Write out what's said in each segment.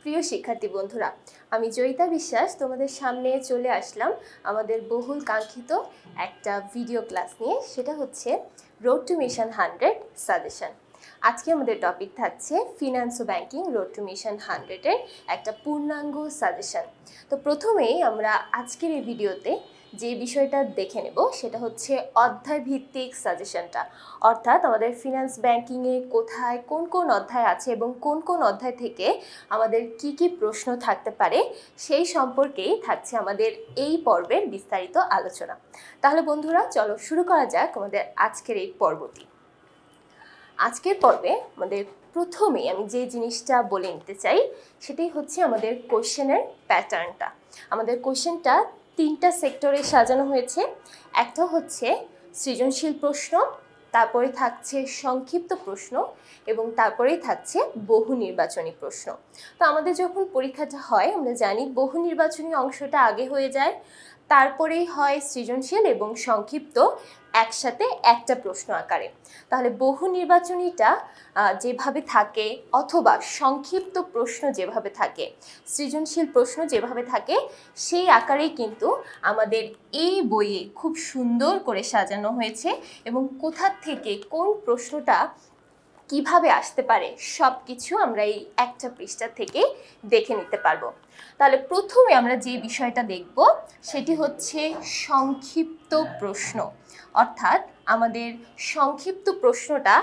প্রিয় শিক্ষার্থী বন্ধুরা, আমি জয়িতা বিশ্বাস তোমাদের সামনে চলে আসলাম আমাদের বহুল কাঙ্ক্ষিত একটা ভিডিও ক্লাস নিয়ে। সেটা হচ্ছে রোড টু মিশন 100 সাজেশন। আজকে আমাদের টপিক থাকছে ফিনান্স ও ব্যাংকিং রোড টু মিশন 100-এর একটা পূর্ণাঙ্গ সাজেশন। তো প্রথমেই আমরা আজকের এই ভিডিওতে যে বিষয়টা দেখে নেব সেটা হচ্ছে অধ্যায় ভিত্তিক সাজেশনটা, অর্থাৎ আমাদের ফিনান্স ব্যাংকিংয়ে কোথায় কোন কোন অধ্যায় আছে এবং কোন কোন অধ্যায় থেকে আমাদের কি কি প্রশ্ন থাকতে পারে সেই সম্পর্কেই থাকছে আমাদের এই পর্বের বিস্তারিত আলোচনা। তাহলে বন্ধুরা, চলো শুরু করা যাক আমাদের আজকের এই পর্বটি। আজকের পর্বে আমাদের প্রথমেই আমি যে জিনিসটা বলে নিতে চাই সেটাই হচ্ছে আমাদের কোশ্চেনের প্যাটার্নটা। আমাদের কোশ্চেনটা তিনটা সেক্টরে সাজানো হয়েছে। একটা হচ্ছে সৃজনশীল প্রশ্ন, তারপরে থাকছে সংক্ষিপ্ত প্রশ্ন এবং তারপরেই থাকছে বহু নির্বাচনী প্রশ্ন। তো আমাদের যখন পরীক্ষাটা হয় আমরা জানি বহু নির্বাচনী অংশটা আগে হয়ে যায়, তারপরেই হয় সৃজনশীল এবং সংক্ষিপ্ত একসাথে একটা প্রশ্ন আকারে। তাহলে বহু নির্বাচনীটা যেভাবে থাকে অথবা সংক্ষিপ্ত প্রশ্ন যেভাবে থাকে, সৃজনশীল প্রশ্ন যেভাবে থাকে সেই আকারেই কিন্তু আমাদের এই বইয়ে খুব সুন্দর করে সাজানো হয়েছে এবং কোথা থেকে কোন প্রশ্নটা কিভাবে আসতে পারে সব কিছু আমরা এই একটা পৃষ্ঠা থেকে দেখে নিতে পারবো। তাহলে প্রথমে আমরা যে বিষয়টা দেখব সেটি হচ্ছে সংক্ষিপ্ত প্রশ্ন, অর্থাৎ আমাদের সংক্ষিপ্ত প্রশ্নটা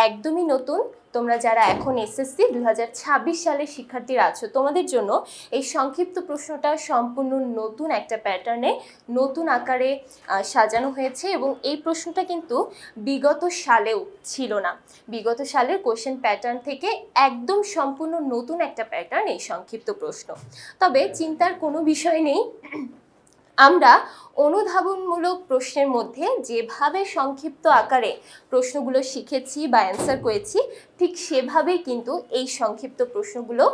একদমই নতুন। তোমরা যারা এখন এসএসসি 2026 সালের শিক্ষার্থীরা আছো, তোমাদের জন্য এই সংক্ষিপ্ত প্রশ্নটা সম্পূর্ণ নতুন একটা প্যাটার্নে নতুন আকারে সাজানো হয়েছে এবং এই প্রশ্নটা কিন্তু বিগত সালেও ছিল না। বিগত সালের কোশ্চেন প্যাটার্ন থেকে একদম সম্পূর্ণ নতুন একটা প্যাটার্ন এই সংক্ষিপ্ত প্রশ্ন। তবে চিন্তার কোনো বিষয় নেই, আমরা অনুধাবনমূলক প্রশ্নের মধ্যে যেভাবে সংক্ষিপ্ত আকারে প্রশ্নগুলো শিখেছি বা অ্যান্সার করেছি ঠিক সেভাবেই কিন্তু এই সংক্ষিপ্ত প্রশ্নগুলো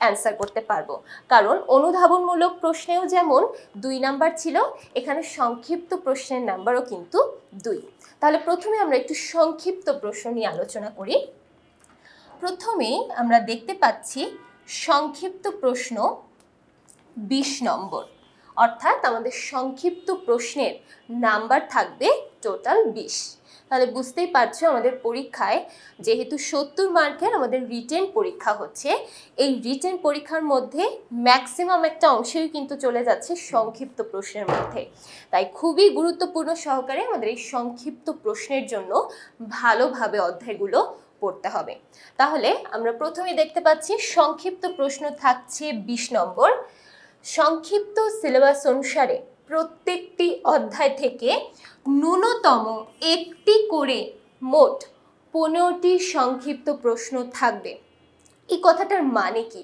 অ্যান্সার করতে পারবো। কারণ অনুধাবনমূলক প্রশ্নেও যেমন 2 নাম্বার ছিল, এখানে সংক্ষিপ্ত প্রশ্নের নাম্বারও কিন্তু 2। তাহলে প্রথমে আমরা একটু সংক্ষিপ্ত প্রশ্ন নিয়ে আলোচনা করি। প্রথমেই আমরা দেখতে পাচ্ছি সংক্ষিপ্ত প্রশ্ন 20 নম্বর, অর্থাৎ আমাদের সংক্ষিপ্ত প্রশ্নের নাম্বার থাকবে টোটাল 20। তাহলে বুঝতেই পারছো আমাদের পরীক্ষায় যেহেতু 70 মার্কের আমাদের রিটেন পরীক্ষা হচ্ছে, এই রিটেন পরীক্ষার মধ্যে ম্যাক্সিমাম একটা অংশই কিন্তু চলে যাচ্ছে সংক্ষিপ্ত প্রশ্নের মধ্যে। তাই খুবই গুরুত্বপূর্ণ সহকারে আমাদের এই সংক্ষিপ্ত প্রশ্নের জন্য ভালোভাবে অধ্যায়গুলো পড়তে হবে। তাহলে আমরা প্রথমেই দেখতে পাচ্ছি সংক্ষিপ্ত প্রশ্ন থাকছে 20 নম্বর। সংক্ষিপ্ত সিলেবাস অনুসারে প্রত্যেকটি অধ্যায় থেকে ন্যূনতম একটি করে মোট 15টি সংক্ষিপ্ত প্রশ্ন থাকবে। এই কথাটার মানে কি?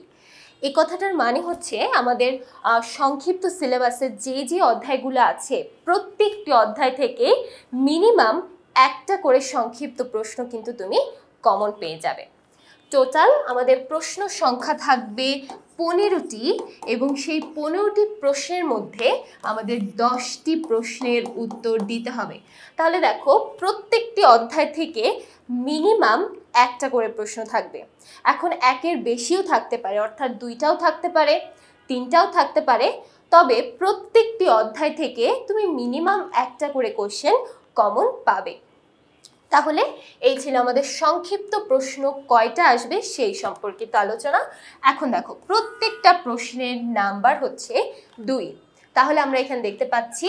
এই কথাটার মানে হচ্ছে আমাদের সংক্ষিপ্ত সিলেবাসের যে অধ্যায়গুলো আছে প্রত্যেকটি অধ্যায় থেকে মিনিমাম একটা করে সংক্ষিপ্ত প্রশ্ন কিন্তু তুমি কমন পেয়ে যাবে। টোটাল আমাদের প্রশ্ন সংখ্যা থাকবে 15টি এবং সেই 15টি প্রশ্নের মধ্যে আমাদের 10টি প্রশ্নের উত্তর দিতে হবে। তাহলে দেখো প্রত্যেকটি অধ্যায় থেকে মিনিমাম একটা করে প্রশ্ন থাকবে। এখন একের বেশিও থাকতে পারে, অর্থাৎ 2টাও থাকতে পারে, 3টাও থাকতে পারে, তবে প্রত্যেকটি অধ্যায় থেকে তুমি মিনিমাম একটা করে কোশ্চেন কমন পাবে। তাহলে এই ছিল আমাদের সংক্ষিপ্ত প্রশ্ন কয়টা আসবে সেই সম্পর্কিত আলোচনা। এখন দেখো প্রত্যেকটা প্রশ্নের নাম্বার হচ্ছে 2। তাহলে আমরা এখানে দেখতে পাচ্ছি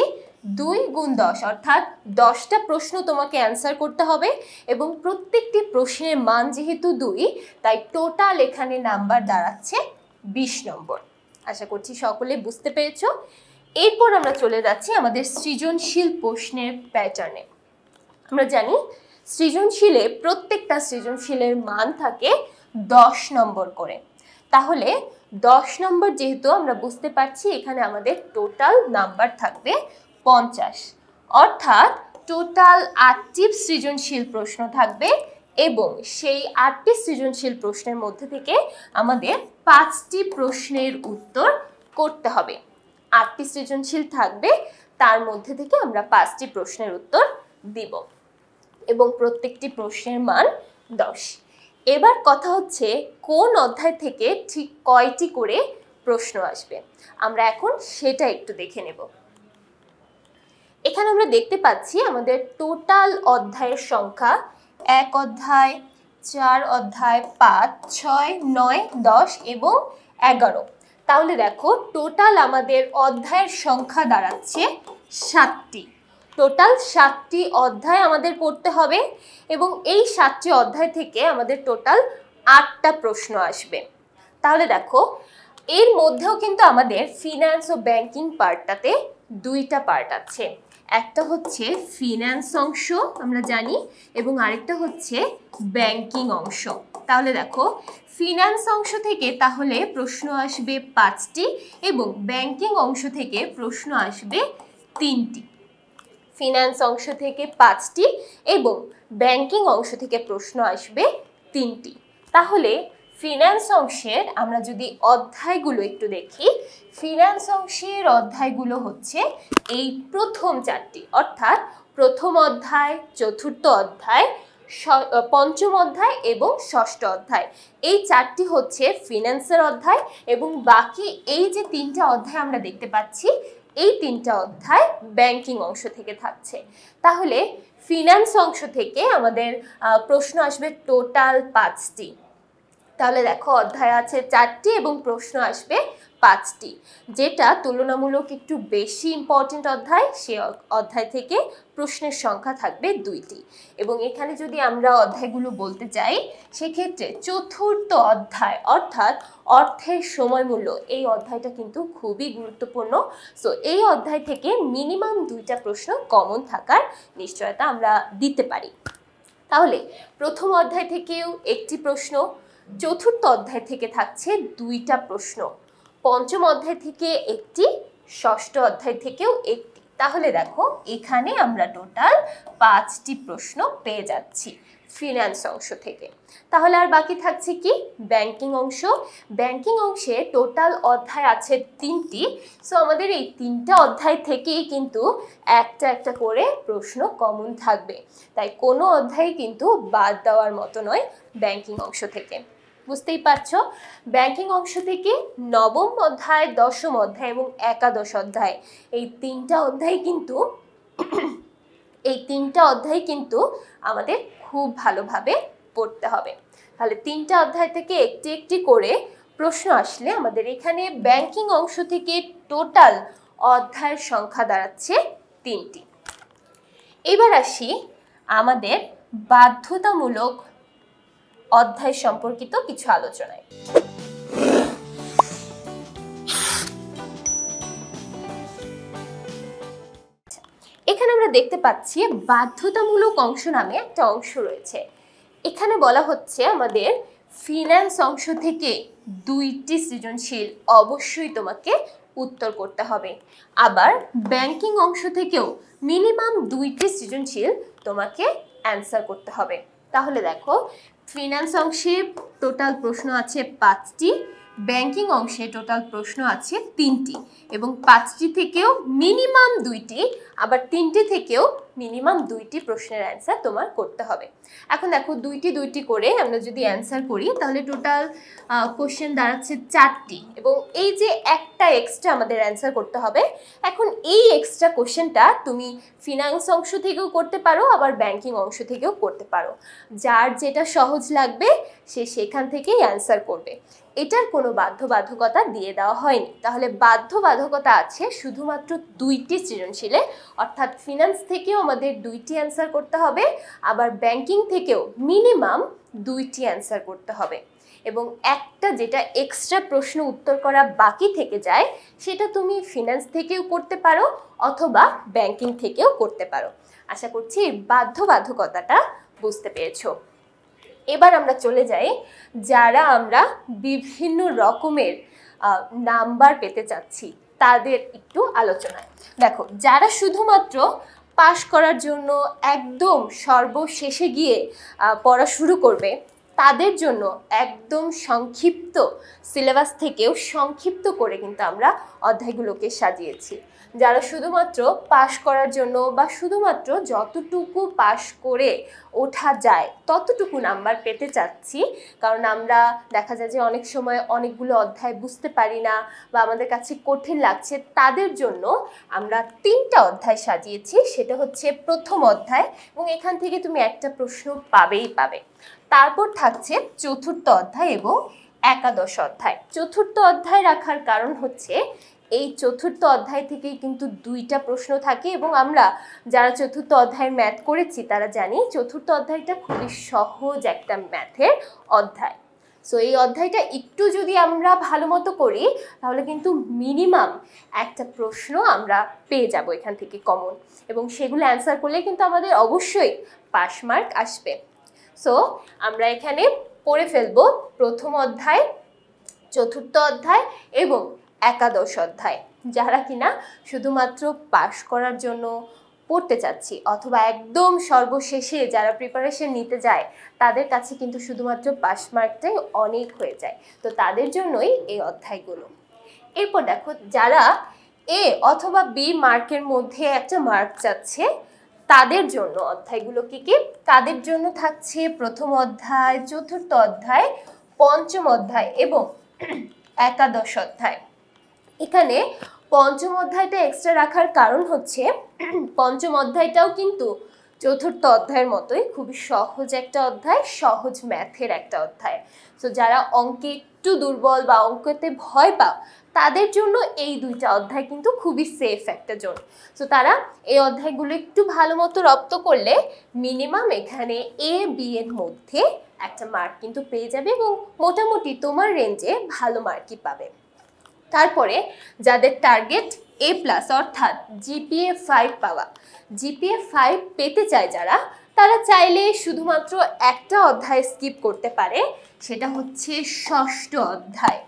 2 গুণ 10, অর্থাৎ 10টা প্রশ্ন তোমাকে অ্যান্সার করতে হবে এবং প্রত্যেকটি প্রশ্নের মান যেহেতু 2 তাই টোটাল এখানে নাম্বার দাঁড়াচ্ছে 20 নম্বর। আশা করছি সকলে বুঝতে পেরেছো। এরপর আমরা চলে যাচ্ছি আমাদের সৃজনশীল প্রশ্নের প্যাটার্নে। আমরা জানি সৃজনশীলে প্রত্যেকটা সৃজনশীলের মান থাকে 10 নম্বর করে। তাহলে 10 নম্বর যেহেতু আমরা বুঝতে পারছি এখানে আমাদের টোটাল নাম্বার থাকবে 50, অর্থাৎ টোটাল 8টি সৃজনশীল প্রশ্ন থাকবে এবং সেই 8টি সৃজনশীল প্রশ্নের মধ্যে থেকে আমাদের 5টি প্রশ্নের উত্তর করতে হবে। 8টি সৃজনশীল থাকবে, তার মধ্যে থেকে আমরা 5টি প্রশ্নের উত্তর দিব এবং প্রত্যেকটি প্রশ্নের মান 10। এবার কথা হচ্ছে কোন অধ্যায় থেকে ঠিক কয়টি করে প্রশ্ন আসবে, আমরা এখন সেটা একটু দেখে নেব। এখানে আমরা দেখতে পাচ্ছি আমাদের টোটাল অধ্যায়ের সংখ্যা 1 অধ্যায়, 4 অধ্যায়, 5, 6, 9, 10 এবং 11। তাহলে দেখো টোটাল আমাদের অধ্যায়ের সংখ্যা দাঁড়াচ্ছে 7টি। টোটাল 7টি অধ্যায় আমাদের পড়তে হবে এবং এই 7টি অধ্যায় থেকে আমাদের টোটাল 8টা প্রশ্ন আসবে। তাহলে দেখো এর মধ্যেও কিন্তু আমাদের ফিনান্স ও ব্যাংকিং পার্টটাতে 2টা পার্ট আছে। একটা হচ্ছে ফিনান্স অংশ আমরা জানি এবং আরেকটা হচ্ছে ব্যাংকিং অংশ। তাহলে দেখো ফিনান্স অংশ থেকে তাহলে প্রশ্ন আসবে 5টি এবং ব্যাংকিং অংশ থেকে প্রশ্ন আসবে 3টি। ফিনান্স অংশ থেকে 5টি এবং ব্যাংকিং অংশ থেকে প্রশ্ন আসবে 3টি। তাহলে ফিনান্স অংশের আমরা যদি অধ্যায়গুলো একটু দেখি, ফিনান্স অংশের অধ্যায়গুলো হচ্ছে এই প্রথম 4টি, অর্থাৎ প্রথম অধ্যায়, চতুর্থ অধ্যায়, পঞ্চম অধ্যায় এবং ষষ্ঠ অধ্যায়। এই 4টি হচ্ছে ফিনান্সের অধ্যায় এবং বাকি এই যে 3টা অধ্যায় আমরা দেখতে পাচ্ছি এই 3টা অধ্যায় ব্যাংকিং অংশ থেকে থাকছে। তাহলে ফিনান্স অংশ থেকে আমাদের প্রশ্ন আসবে টোটাল 5টি। তাহলে দেখো অধ্যায় আছে 4টি এবং প্রশ্ন আসবে 5টি, যেটা তুলনামূলক একটু বেশি ইম্পর্টেন্ট অধ্যায়, সে অধ্যায় থেকে প্রশ্নের সংখ্যা থাকবে 2টি। এবং এখানে যদি আমরা অধ্যায়গুলো বলতে চাই সেক্ষেত্রে চতুর্থ অধ্যায় অর্থাৎ অর্থের সময়মূল্য, এই অধ্যায়টা কিন্তু খুবই গুরুত্বপূর্ণ। সো এই অধ্যায় থেকে মিনিমাম 2টা প্রশ্ন কমন থাকার নিশ্চয়তা আমরা দিতে পারি। তাহলে প্রথম অধ্যায় থেকেও একটি প্রশ্ন, চতুর্থ অধ্যায় থেকে থাকছে 2টা প্রশ্ন, পঞ্চম অধ্যায় থেকে একটি, ষষ্ঠ অধ্যায় থেকেও একটি। তাহলে দেখো এখানে আমরা টোটাল 5টি প্রশ্ন পেয়ে যাচ্ছি ফিনান্স অংশ থেকে। তাহলে আর বাকি থাকছে কি ব্যাংকিং অংশ। ব্যাংকিং অংশে টোটাল অধ্যায় আছে 3টি। সো আমাদের এই 3টা অধ্যায় থেকেই কিন্তু একটা একটা করে প্রশ্ন কমন থাকবে, তাই কোনো অধ্যায় কিন্তু বাদ দেওয়ার মতো নয় ব্যাংকিং অংশ থেকে। বুঝতেই পারছো ব্যাংকিং অংশ থেকে নবম অধ্যায়, দশম অধ্যায় এবং একাদশ অধ্যায় এই 3টা অধ্যায় কিন্তু আমাদের খুব ভালোভাবে পড়তে হবে। তাহলে 3টা অধ্যায় থেকে একটি একটি করে প্রশ্ন আসলে আমাদের এখানে ব্যাংকিং অংশ থেকে টোটাল অধ্যায়ের সংখ্যা দাঁড়াচ্ছে 3টি। এবার আসি আমাদের বাধ্যতামূলক অধ্যায় সম্পর্কিত কিছু আলোচনায়। এখানে আমরা দেখতে পাচ্ছি বাধ্যতামূলক অংশ নামে একটা অংশ রয়েছে। এখানে বলা হচ্ছে আমাদের ফিনান্স অংশ থেকে 2টি সৃজনশীল অবশ্যই তোমাকে উত্তর করতে হবে, আবার ব্যাংকিং অংশ থেকেও মিনিমাম 2টি সৃজনশীল তোমাকে অ্যান্সার করতে হবে। তাহলে দেখো ফিনান্স অংশে টোটাল প্রশ্ন আছে 5টি, ব্যাংকিং অংশে টোটাল প্রশ্ন আছে 3টি এবং 5টি থেকেও মিনিমাম 2টি, আবার 3টি থেকেও মিনিমাম 2টি প্রশ্নের অ্যান্সার তোমার করতে হবে। এখন দেখো 2টি করে আমরা যদি অ্যান্সার করি তাহলে টোটাল কোশ্চেন দাঁড়াচ্ছে 4টি এবং এই যে একটা এক্সট্রা আমাদের অ্যান্সার করতে হবে। এখন এই এক্সট্রা কোশ্চেনটা তুমি ফিনান্স অংশ থেকেও করতে পারো, আবার ব্যাংকিং অংশ থেকেও করতে পারো। যার যেটা সহজ লাগবে সে সেখান থেকেই অ্যান্সার করবে, এটার কোনো বাধ্যবাধকতা দিয়ে দেওয়া হয়নি। তাহলে বাধ্যবাধকতা আছে শুধুমাত্র 2টি সৃজনশীলে, অর্থাৎ ফিনান্স থেকেও আমাদের 2টি অ্যান্সার করতে হবে, আবার ব্যাংকিং থেকেও মিনিমাম 2টি অ্যান্সার করতে হবে এবং একটা যেটা এক্সট্রা প্রশ্ন উত্তর করা বাকি থেকে যায় সেটা তুমি ফিনান্স থেকেও করতে পারো অথবা ব্যাংকিং থেকেও করতে পারো। আশা করছি বাধ্যবাধকতাটা বুঝতে পেরেছো। এবার আমরা চলে যাই যারা আমরা বিভিন্ন রকমের নাম্বার পেতে চাচ্ছি তাদের একটু আলোচনায়। দেখো যারা শুধুমাত্র পাশ করার জন্য একদম সর্বশেষে গিয়ে পড়া শুরু করবে তাদের জন্য একদম সংক্ষিপ্ত সিলেবাস থেকেও সংক্ষিপ্ত করে কিন্তু আমরা অধ্যায়গুলোকে সাজিয়েছি। যারা শুধুমাত্র পাশ করার জন্য বা শুধুমাত্র যতটুকু পাশ করে ওঠা যায় ততটুকু নাম্বার পেতে চাচ্ছি, কারণ আমরা দেখা যায় যে অনেক সময় অনেকগুলো অধ্যায় বুঝতে পারি না বা আমাদের কাছে কঠিন লাগছে, তাদের জন্য আমরা 3টা অধ্যায় সাজিয়েছি। সেটা হচ্ছে প্রথম অধ্যায়, এবং এখান থেকে তুমি একটা প্রশ্ন পাবেই পাবে। তারপর থাকছে চতুর্থ অধ্যায় এবং একাদশ অধ্যায়। চতুর্থ অধ্যায় রাখার কারণ হচ্ছে এই চতুর্থ অধ্যায় থেকেই কিন্তু 2টা প্রশ্ন থাকে, এবং আমরা যারা চতুর্থ অধ্যায়ের ম্যাথ করেছি তারা জানি চতুর্থ অধ্যায়টা খুবই সহজ একটা ম্যাথের অধ্যায়। সো এই অধ্যায়টা একটু যদি আমরা ভালো মতো করি তাহলে কিন্তু মিনিমাম একটা প্রশ্ন আমরা পেয়ে যাব এখান থেকে কমন, এবং সেগুলো অ্যান্সার করলে কিন্তু আমাদের অবশ্যই পাস মার্ক আসবে। সো আমরা এখানে পড়ে ফেলবো প্রথম অধ্যায়, চতুর্থ অধ্যায় এবং একাদশ অধ্যায়। যারা কিনা শুধুমাত্র পাস করার জন্য পড়তে চাচ্ছি অথবা একদম সর্বশেষে যারা প্রিপারেশন নিতে যায় তাদের কাছে কিন্তু শুধুমাত্র পাস মার্কটাই অনেক হয়ে যায়, তো তাদের জন্যই এই অধ্যায়গুলো। এরপর দেখো, যারা এ অথবা বি মার্কের মধ্যে একটা মার্ক চাচ্ছে তাদের জন্য অধ্যায়গুলো কি কি? তাদের জন্য থাকছে প্রথম অধ্যায়, চতুর্থ অধ্যায়, পঞ্চম অধ্যায় এবং একাদশ অধ্যায়। এখানে পঞ্চম অধ্যায়টা এক্সট্রা রাখার কারণ হচ্ছে পঞ্চম অধ্যায়টাও কিন্তু চতুর্থ অধ্যায়ের মতোই খুবই সহজ একটা অধ্যায়, সহজ ম্যাথের একটা অধ্যায়। সো যারা অঙ্কে একটু দুর্বল বা অঙ্কতে ভয় পাও তাদের জন্য এই 2টা অধ্যায় কিন্তু খুবই সেফ একটা জোন। সো তারা এই অধ্যায়গুলো একটু ভালো মতো রপ্ত করলে মিনিমাম এখানে এ বি এর মধ্যে একটা মার্ক কিন্তু পেয়ে যাবে, এবং মোটামুটি তোমার রেঞ্জে ভালো মার্কই পাবে। তারপরে যাদের টার্গেট এ প্লাস অর্থাৎ জিপিএ 5 পাওয়া, জিপিএ 5 পেতে চায় যারা, তারা চাইলে শুধুমাত্র একটা অধ্যায় স্কিপ করতে পারে, সেটা হচ্ছে ষষ্ঠ অধ্যায়।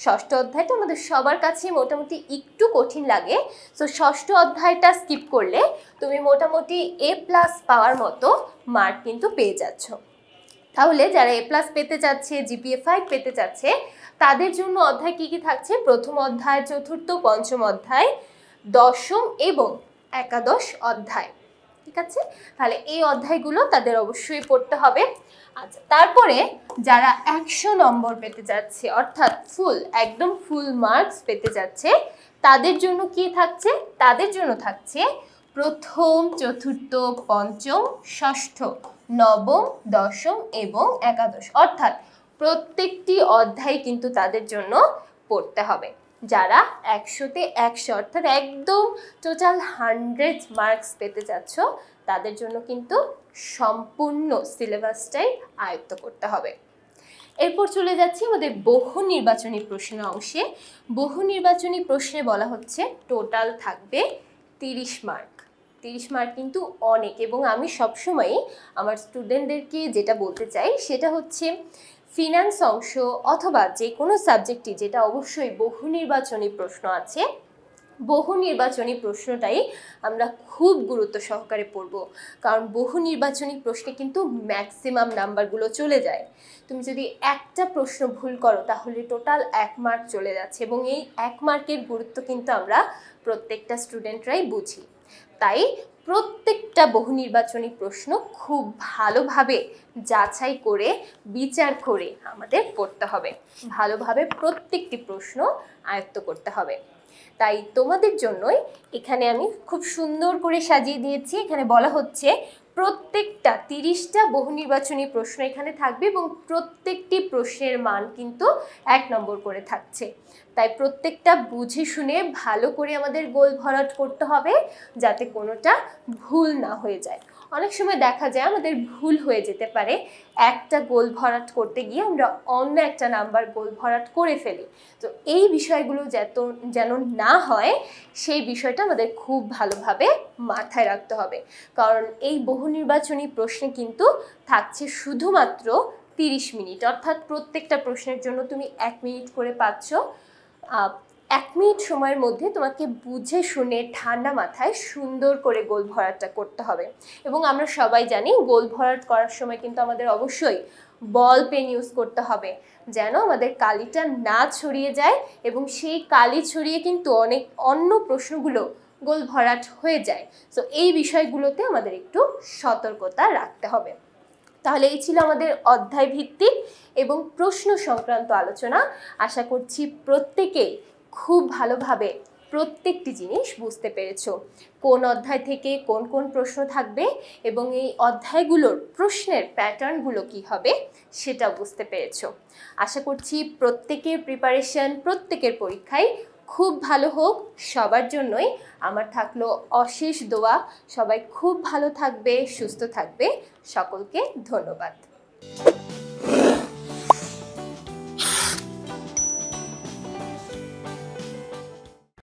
ষষ্ঠ অধ্যায়টা আমাদের সবার কাছে মোটামুটি একটু কঠিন লাগে। সো ষষ্ঠ অধ্যায়টা স্কিপ করলে তুমি মোটামুটি এ প্লাস পাওয়ার মতো মার্ক কিন্তু পেয়ে যাচ্ছ। তাহলে যারা এ প্লাস পেতে চাচ্ছে, জিপিএ 5 পেতে চাচ্ছে, তাদের জন্য অধ্যায় কি কি থাকছে? প্রথম অধ্যায়, চতুর্থ, পঞ্চম অধ্যায়, দশম এবং একাদশ অধ্যায়। ঠিক আছে, তাহলে এই অধ্যায়গুলো তাদের অবশ্যই পড়তে হবে। আচ্ছা, তারপরে যারা 100 নম্বর পেতে যাচ্ছে অর্থাৎ একদম ফুল মার্কস পেতে যাচ্ছে, তাদের জন্য কি থাকছে? তাদের জন্য থাকছে প্রথম, চতুর্থ, পঞ্চম, ষষ্ঠ, নবম, দশম এবং একাদশ, অর্থাৎ প্রত্যেকটি অধ্যায় কিন্তু তাদের জন্য পড়তে হবে। যারা 100তে 100 অর্থাৎ একদম টোটাল 100 মার্কস পেতে যাচ্ছ তাদের জন্য কিন্তু সম্পূর্ণ সিলেবাসটাই আয়ত্ত করতে হবে। এরপর চলে যাচ্ছি আমাদের বহু নির্বাচনী প্রশ্ন অংশে। বহু নির্বাচনী প্রশ্নে বলা হচ্ছে টোটাল থাকবে 30 মার্ক। 30 মার্ক কিন্তু অনেক, এবং আমি সবসময়ই আমার স্টুডেন্টদেরকে যেটা বলতে চাই সেটা হচ্ছে ফিনান্স অংশ অথবা যে কোনো সাবজেক্টই যেটা অবশ্যই বহু নির্বাচনী প্রশ্ন আছে, বহু নির্বাচনী প্রশ্নটাই আমরা খুব গুরুত্ব সহকারে পড়ব, কারণ বহু নির্বাচনী প্রশ্নে কিন্তু ম্যাক্সিমাম নাম্বারগুলো চলে যায়। তুমি যদি একটা প্রশ্ন ভুল করো তাহলে টোটাল 1 মার্ক চলে যাচ্ছে, এবং এই 1 মার্কের গুরুত্ব কিন্তু আমরা প্রত্যেকটা স্টুডেন্টরাই বুঝি। তাই প্রত্যেকটা বহু নির্বাচনী প্রশ্ন খুব ভালোভাবে যাচাই করে বিচার করে আমাদের পড়তে হবে, ভালোভাবে প্রত্যেকটি প্রশ্ন আয়ত্ত করতে হবে। তাই তোমাদের জন্যই এখানে আমি খুব সুন্দর করে সাজিয়ে দিয়েছি। এখানে বলা হচ্ছে প্রত্যেকটা 30টা বহু নির্বাচনী প্রশ্ন এখানে থাকবে, এবং প্রত্যেকটি প্রশ্নের মান কিন্তু 1 নম্বর করে থাকছে। তাই প্রত্যেকটা বুঝে শুনে ভালো করে আমাদের গোল ভরাট করতে হবে যাতে কোনোটা ভুল না হয়ে যায়। অনেক সময় দেখা যায় আমাদের ভুল হয়ে যেতে পারে, একটা গোল ভরাট করতে গিয়ে আমরা অন্য একটা নাম্বার গোল ভরাট করে ফেলি। তো এই বিষয়গুলো যেন না হয় সেই বিষয়টা আমাদের খুব ভালোভাবে মাথায় রাখতে হবে, কারণ এই বহু নির্বাচনী প্রশ্নে কিন্তু থাকছে শুধুমাত্র 30 মিনিট, অর্থাৎ প্রত্যেকটা প্রশ্নের জন্য তুমি 1 মিনিট করে পাচ্ছ। 1 মিনিট সময়ের মধ্যে তোমাকে বুঝে শুনে ঠান্ডা মাথায় সুন্দর করে গোল ভরাটটা করতে হবে। এবং আমরা সবাই জানি গোল ভরাট করার সময় কিন্তু আমাদের অবশ্যই বল পেন ইউজ করতে হবে যেন আমাদের কালিটা না ছড়িয়ে যায় এবং সেই কালি ছড়িয়ে কিন্তু অনেক অন্য প্রশ্নগুলো গোল ভরাট হয়ে যায়। সো এই বিষয়গুলোতে আমাদের একটু সতর্কতা রাখতে হবে। তাহলে এই ছিল আমাদের অধ্যায় ভিত্তিক এবং প্রশ্ন সংক্রান্ত আলোচনা। আশা করছি প্রত্যেকেই খুব ভালোভাবে প্রত্যেকটি জিনিস বুঝতে পেরেছো, কোন অধ্যায় থেকে কোন কোন প্রশ্ন থাকবে এবং এই অধ্যায়গুলোর প্রশ্নের প্যাটার্নগুলো কি হবে সেটা বুঝতে পেরেছো। আশা করছি প্রত্যেকের প্রিপারেশন, প্রত্যেকের পরীক্ষায় খুব ভালো হোক। সবার জন্যই আমার থাকলো অশেষ দোয়া। সবাই খুব ভালো থাকবে, সুস্থ থাকবে। সকলকে ধন্যবাদ।